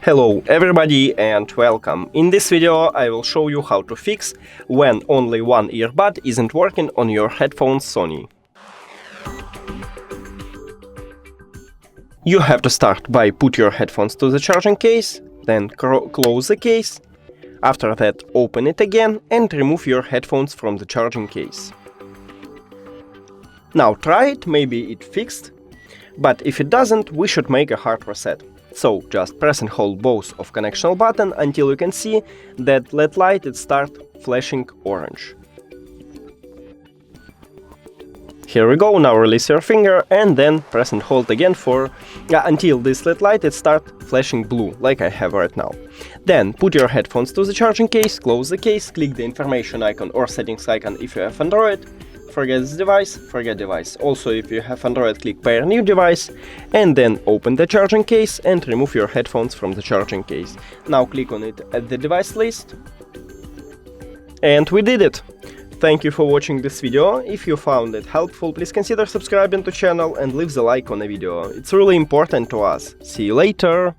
Hello everybody and welcome. In this video I will show you how to fix when only one earbud isn't working on your headphones Sony. You have to start by put your headphones to the charging case, then close the case. After that open it again and remove your headphones from the charging case. Now try it, maybe it fixed, but if it doesn't, we should make a hard reset. So just press and hold both of connection button until you can see that LED light it start flashing orange. Here we go, now release your finger and then press and hold again for until this LED light it start flashing blue, like I have right now. Then put your headphones to the charging case, close the case, click the information icon or settings icon if you have Android. Forget this device, forget device. Also, if you have Android, click pair new device and then open the charging case and remove your headphones from the charging case. Now click on it at the device list. And we did it! Thank you for watching this video. If you found it helpful, please consider subscribing to channel and leave the like on the video. It's really important to us. See you later!